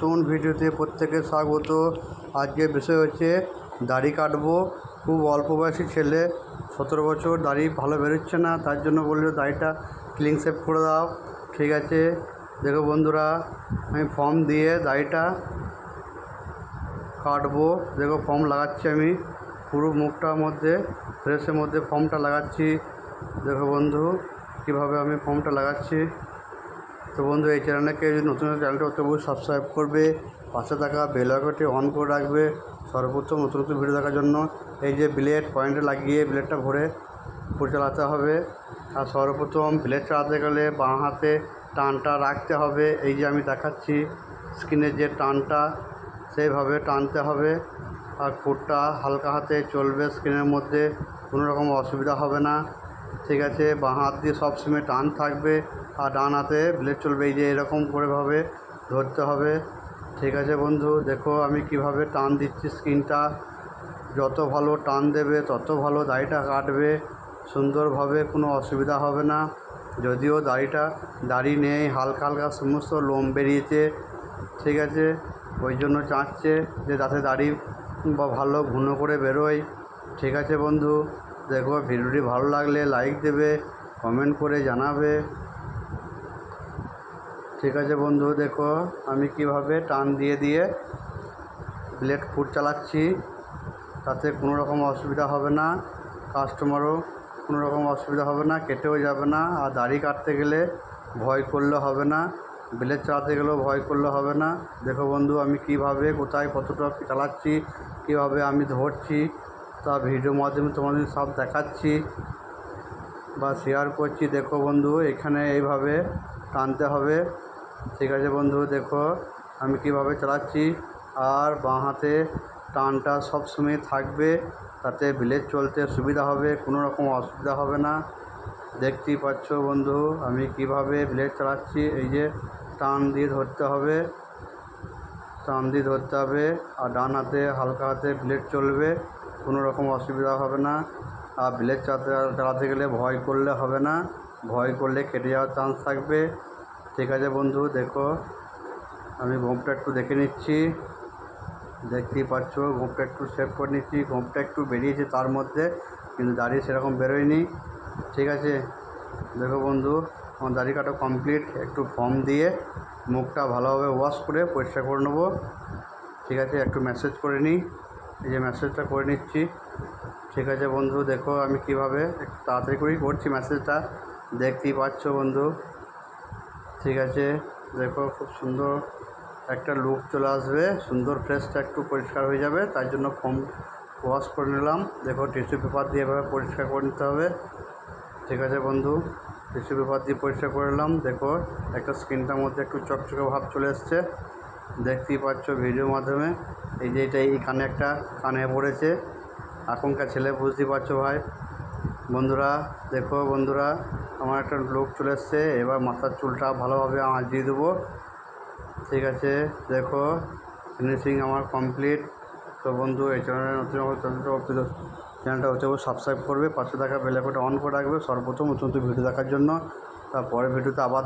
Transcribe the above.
নতুন ভিডিওতে প্রত্যেকে স্বাগত। আজকে বিষয় হচ্ছে দাড়ি কাটবো। খুব অল্প বয়সী ছেলে, 17 বছর, দাড়ি ভালো বেরোচ্ছে না, তার জন্য বললো দাড়িটা ক্লিন শেভ করে দাও। ঠিক আছে, দেখো বন্ধুরা, আমি ফর্ম দিয়ে দাড়িটা কাটবো। দেখো ফর্ম লাগাচ্ছি আমি, পুরো মুখটার মধ্যে, ফ্রেশের মধ্যে ফর্মটা লাগাচ্ছি। দেখো বন্ধু কীভাবে আমি ফর্মটা লাগাচ্ছি। তো বন্ধু, এই চ্যানেলকে যদি নতুন চ্যানেলটা অবশ্যই সাবস্ক্রাইব করবে, পাশে থাকা বেল আইকনটি অন করে রাখবে সর্বোচ্চ নতুন নতুন ভিডিও দেখার জন্য। এই যে ব্লেড পয়েন্টে লাগিয়ে ব্লেডটা ভরে চালাতে হবে। আর সর্বপ্রথম ব্লেড চালাতে গেলে বাঁ হাতে টানটা রাখতে হবে। এই যে আমি দেখাচ্ছি স্ক্রিনের যে টানটা, সেইভাবে টানতে হবে। আর ফুটটা হালকা হাতে চলবে স্ক্রিনের মধ্যে, কোনো রকম অসুবিধা হবে না। ঠিক আছে, বাঁ হাত দিয়ে সবসময় টান থাকবে আর ডান হাতে ব্লেড চলবে। এই যে এরকম করেভাবে ধরতে হবে। ঠিক আছে বন্ধু, দেখো আমি কিভাবে টান দিচ্ছি স্ক্রিনটা। যত ভালো টান দেবে তত ভালো দাড়িটা কাটবে সুন্দরভাবে, কোনো অসুবিধা হবে না। যদিও দাড়ি নেই, হালকা হালকা সমস্ত লোম বেরিয়েছে। ঠিক আছে, ওই জন্য চাচ্ছে যে যাতে দাড়ি বা ভালো ঘন করে বেরোয়। ঠিক আছে বন্ধু, দেখো ভিডিওটি ভালো লাগলে লাইক দেবে, কমেন্ট করে জানাবে। ঠিক আছে বন্ধু, দেখো আমি কিভাবে টান দিয়ে দিয়ে ব্লেড ফুট চালাচ্ছি, তাতে কোনো রকম অসুবিধা হবে না, কাস্টমারও কোনো রকম অসুবিধা হবে না, কেটেও যাবে না। আর দাড়ি কাটতে গেলে ভয় করলে হবে না, ব্লেড চালাতে গেলেও ভয় করলে হবে না। দেখো বন্ধু আমি কিভাবে কোথায় কতটা চালাচ্ছি, কিভাবে আমি ধরছি, তা ভিডিওর মাধ্যমে তোমাদের সব দেখাচ্ছি বা শেয়ার করছি। দেখো বন্ধু, এখানে এইভাবে টানতে হবে। ঠিক আছে বন্ধু, দেখো আমি কিভাবে চালাচ্ছি। আর বাঁ হাতে টানটা সবসময় থাকবে, তাতে ব্লেড চলতে সুবিধা হবে, কোনো রকম অসুবিধা হবে না। দেখতেই পাচ্ছ বন্ধু আমি কিভাবে ব্লেড চালাচ্ছি। এই যে টান দিয়ে ধরতে হবে, টান দিয়ে ধরতে হবে। আর ডান হাতে হালকা হাতে ব্লেড চলবে, কোনো রকম অসুবিধা হবে না। আর ব্লেড চালাতে গেলে ভয় করলে হবে না, ভয় করলে কেটে যাওয়ার চান্স থাকবে। ঠিক আছে বন্ধু, দেখো আমি গোঁপটা একটু দেখে নিচ্ছি। দেখতেই পাচ্ছ গোঁপটা একটু সেভ করে নিচ্ছি। গোঁপটা একটু বেরিয়েছে তার মধ্যে, কিন্তু দাড়ি সেরকম বেরোয়নি। ঠিক আছে, দেখো বন্ধু আমার দাড়ি কাটা কমপ্লিট। একটু ফর্ম দিয়ে মুখটা ভালোভাবে ওয়াশ করে পরিষ্কার করে নেবো। ঠিক আছে, একটু ম্যাসেজ করে নিই, এই যে ম্যাসেজটা করে নিচ্ছি। ঠিক আছে বন্ধু, দেখো আমি কিভাবে একটু তাড়াতাড়ি করেই করছি ম্যাসেজটা, দেখতেই পাচ্ছ বন্ধু। ঠিক আছে, দেখো খুব সুন্দর একটা লুক চলে আসবে, সুন্দর ফ্রেশটা একটু পরিষ্কার হয়ে যাবে, তাই জন্য ফর্ম ওয়াশ করে নিলাম। দেখো টিস্যু পেপার দিয়ে এভাবে পরিষ্কার করে নিতে হবে। ঠিক আছে বন্ধু, টিস্যু পেপার দিয়ে পরিষ্কার করে নিলাম। দেখো একটা স্কিনটার মধ্যে একটু চকচকে ভাব চলে এসছে, দেখতেই পাচ্ছ ভিডিওর মাধ্যমে। এই যে এটা এই কানে একটা কানে পড়েছে, এখনকার ছেলে বুঝতেই পারছো ভাই বন্ধুরা। দেখো বন্ধুরা আমার একটা লুক চলে এসছে, এবার মাথার চুলটা ভালোভাবে আঁচ দিয়ে দেবো। ঠিক আছে, দেখো ফিনিশিং আমার কমপ্লিট। তো বন্ধু এই চ্যানেলটা হচ্ছে সাবস্ক্রাইব করবে, পাশে থাকা বেল আইকনটা অন করে রাখবে সর্বপ্রথম নতুন নতুন ভিডিও দেখার জন্য। তারপরে ভিডিওতে আবার